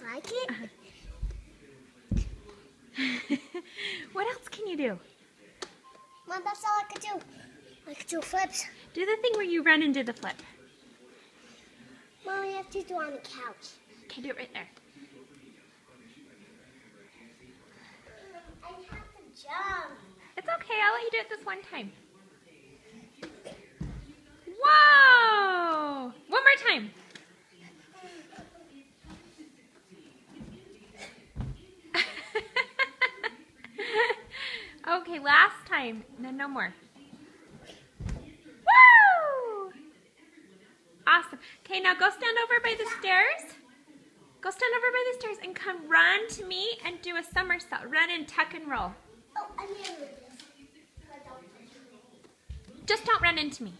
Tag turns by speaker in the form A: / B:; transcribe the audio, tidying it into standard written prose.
A: like it.
B: What else can you do?
A: Mom, that's all I could do. I could do flips.
B: Do the thing where you run and do the flip.
A: Mom, you have to do it on the couch.
B: Okay, do it right there.
A: I have to jump.
B: It's okay, I'll let you do it this one time. Whoa! One more time. Okay, last time. No more. Woo! Awesome. Okay, now go stand over by the stairs. Go stand over by the stairs and come run to me and do a somersault. Run and tuck and roll.
A: Oh, I need to do this.
B: Just don't run into me.